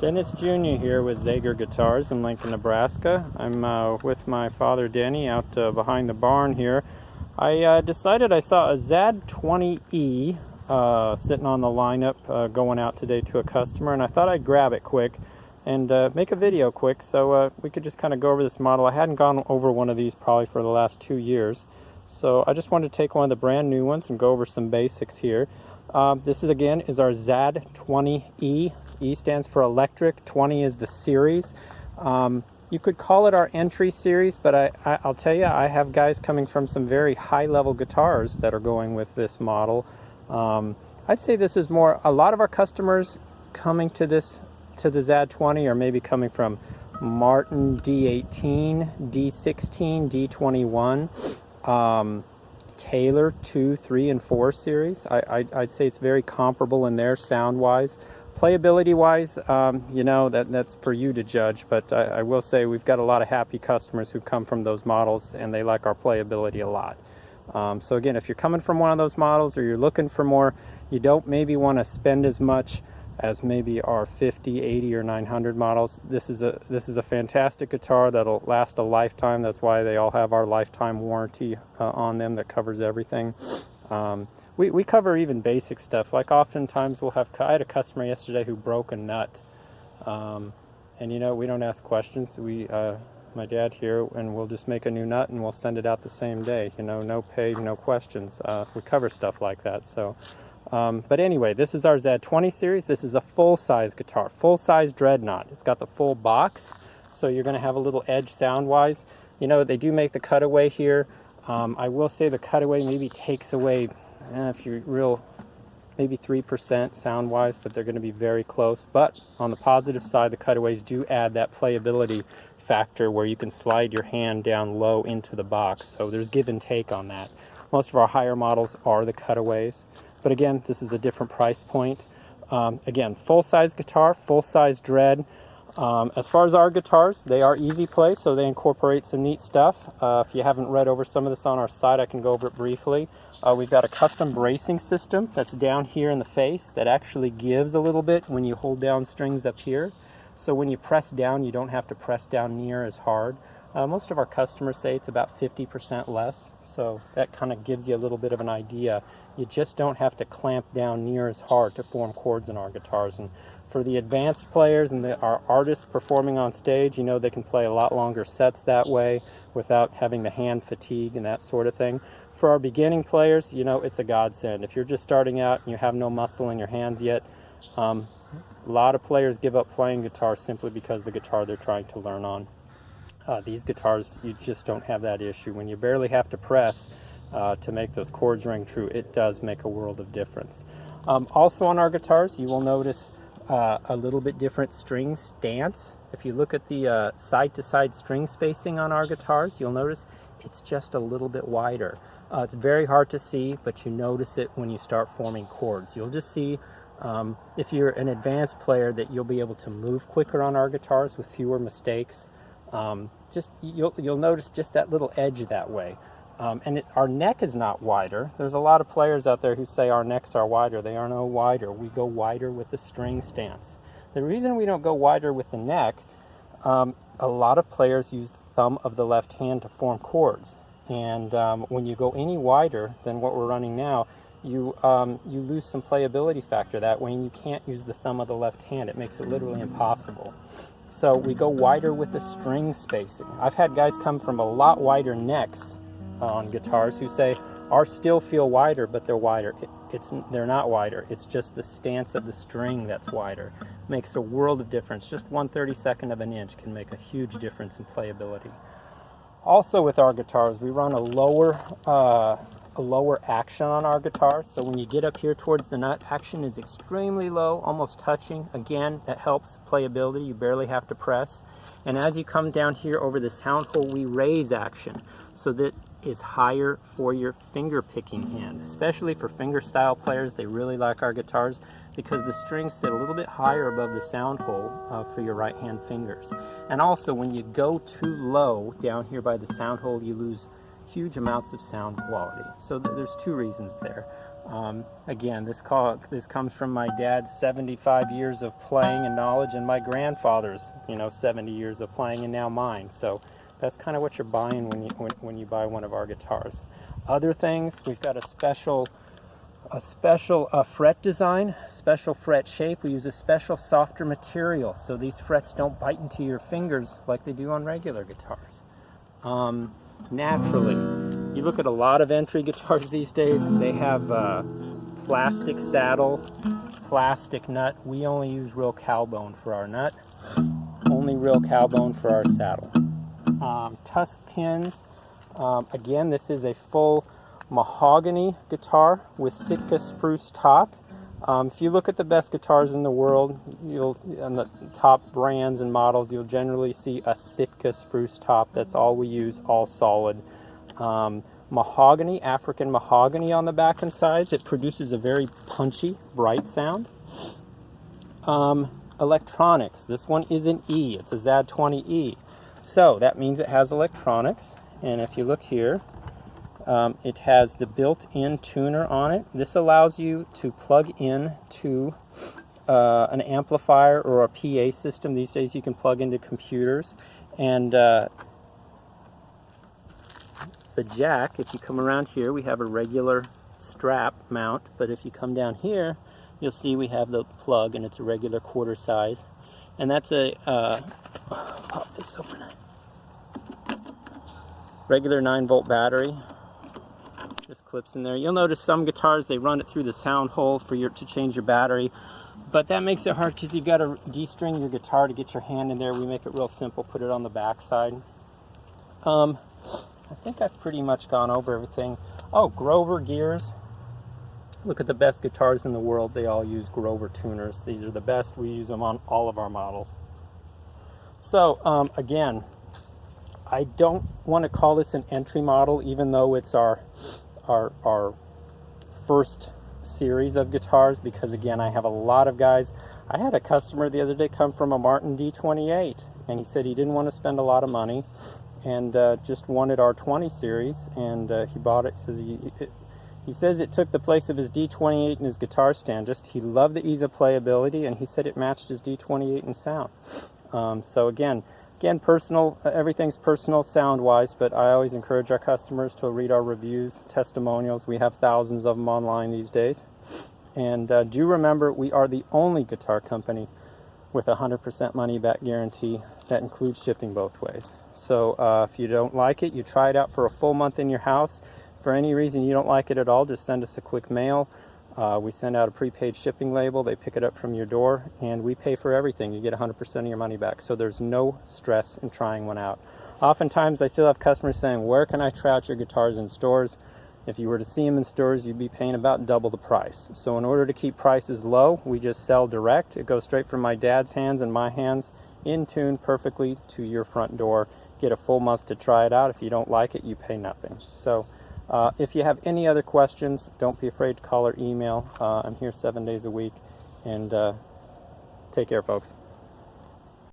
Dennis Jr. here with Zager Guitars in Lincoln, Nebraska. I'm with my father Denny out behind the barn here. I decided I saw a ZAD20E sitting on the lineup going out today to a customer, and I thought I'd grab it quick and make a video quick so we could just kind of go over this model. I hadn't gone over one of these probably for the last 2 years, so I just wanted to take one of the brand new ones and go over some basics here. This is again our ZAD20E. E stands for electric, 20 is the series. You could call it our entry series, but I'll tell you, I have guys coming from some very high-level guitars that are going with this model. I'd say this is more, a lot of our customers coming to the ZAD20 are maybe coming from Martin D18, D16, D21, Taylor 2, 3, and 4 series. I'd say it's very comparable in there sound-wise. Playability-wise, you know, that's for you to judge, but I will say we've got a lot of happy customers who come from those models, and they like our playability a lot. So again, if you're coming from one of those models or you're looking for more, you don't maybe want to spend as much as maybe our 50, 80, or 900 models. This is a fantastic guitar that'll last a lifetime. That's why they all have our lifetime warranty on them that covers everything. We cover even basic stuff, like oftentimes we'll have, I had a customer yesterday who broke a nut, and you know, we don't ask questions. My dad here, and we'll just make a new nut and we'll send it out the same day, you know, no pay, no questions. We cover stuff like that. So but anyway, this is our ZAD20 series. This is a full-size guitar, full-size dreadnought. It's got the full box, so you're going to have a little edge sound-wise. You know, they do make the cutaway here. I will say the cutaway maybe takes away, if you're real, maybe 3% sound-wise, but they're going to be very close. But on the positive side, the cutaways do add that playability factor where you can slide your hand down low into the box. So there's give and take on that. Most of our higher models are the cutaways. But again, this is a different price point. Again, full-size guitar, full-size dread. As far as our guitars, they are easy play, so they incorporate some neat stuff. If you haven't read over some of this on our site, I can go over it briefly. We've got a custom bracing system that's down here in the face that actually gives a little bit when you hold down strings up here. So when you press down, you don't have to press down near as hard. Most of our customers say it's about 50% less, so that kind of gives you a little bit of an idea. You just don't have to clamp down near as hard to form chords in our guitars. And for the advanced players and our artists performing on stage, you know, they can play a lot longer sets that way without having the hand fatigue and that sort of thing. For our beginning players, you know, it's a godsend. If you're just starting out and you have no muscle in your hands yet, a lot of players give up playing guitar simply because the guitar they're trying to learn on. These guitars, you just don't have that issue. When you barely have to press to make those chords ring true, it does make a world of difference. Also on our guitars, you will notice a little bit different string stance. If you look at the side-to-side string spacing on our guitars, you'll notice it's just a little bit wider. It's very hard to see, but you notice it when you start forming chords. You'll just see, if you're an advanced player, that you'll be able to move quicker on our guitars with fewer mistakes. You'll notice just that little edge that way. And our neck is not wider. There's a lot of players out there who say our necks are wider. They are no wider. We go wider with the string stance. The reason we don't go wider with the neck, a lot of players use the thumb of the left hand to form chords. And when you go any wider than what we're running now, you lose some playability factor that way, and you can't use the thumb of the left hand. It makes it literally impossible. So we go wider with the string spacing. I've had guys come from a lot wider necks on guitars who say ours still feel wider, but they're wider. They're not wider. It's just the stance of the string that's wider. Makes a world of difference. Just 1/32 of an inch can make a huge difference in playability. Also with our guitars, we run a lower action on our guitars. So when you get up here towards the nut, action is extremely low, almost touching. Again, that helps playability. You barely have to press. And as you come down here over the sound hole, we raise action so that is higher for your finger picking hand, especially for finger style players. They really like our guitars because the strings sit a little bit higher above the sound hole for your right hand fingers. And also when you go too low down here by the sound hole, you lose huge amounts of sound quality. So there's two reasons there. Again, this comes from my dad's 75 years of playing and knowledge, and my grandfather's 70 years of playing, and now mine. So that's kind of what you're buying when you buy one of our guitars. Other things, we've got a special fret design, special fret shape. We use a special softer material so these frets don't bite into your fingers like they do on regular guitars. Naturally, you look at a lot of entry guitars these days, they have plastic saddle, plastic nut. We only use real cowbone for our nut, only real cowbone for our saddle. Tusk pins, again, this is a full mahogany guitar with Sitka spruce top. If you look at the best guitars in the world, on the top brands and models, you'll generally see a Sitka spruce top. That's all we use, all solid. Mahogany, African mahogany on the back and sides. It produces a very punchy, bright sound. Electronics. This one is an E. It's a ZAD20E. So that means it has electronics. And if you look here, it has the built-in tuner on it. This allows you to plug in to an amplifier or a PA system. These days you can plug into computers. And the jack, if you come around here, we have a regular strap mount, but if you come down here, you'll see we have the plug, and it's a regular quarter size. And that's a, pop this open, regular 9-volt battery. Just clips in there. You'll notice some guitars, they run it through the sound hole to change your battery, but that makes it hard because you've got to de-string your guitar to get your hand in there. We make it real simple, put it on the back side. I think I've pretty much gone over everything. Oh, Grover gears. Look at the best guitars in the world. They all use Grover tuners. These are the best. We use them on all of our models. So, again, I don't want to call this an entry model, even though it's our first series of guitars, because again, I have a lot of guys. I had a customer the other day come from a Martin D28, and he said he didn't want to spend a lot of money and just wanted our 20 series, and he bought it. He says it took the place of his D28 in his guitar stand. He loved the ease of playability, and he said it matched his D28 in sound. So again, personal, everything's personal sound-wise, but I always encourage our customers to read our reviews, testimonials. We have thousands of them online these days. And do remember, we are the only guitar company with a 100% money-back guarantee. That includes shipping both ways. So if you don't like it, you try it out for a full month in your house. For any reason you don't like it at all, just send us a quick mail. We send out a prepaid shipping label. They pick it up from your door, and we pay for everything. You get 100% of your money back, so there's no stress in trying one out. Oftentimes, I still have customers saying, where can I try out your guitars in stores? If you were to see them in stores, you'd be paying about double the price. So in order to keep prices low, we just sell direct. It goes straight from my dad's hands and my hands, in tune perfectly to your front door. Get a full month to try it out. If you don't like it, you pay nothing. So if you have any other questions, don't be afraid to call or email. I'm here 7 days a week, and take care, folks.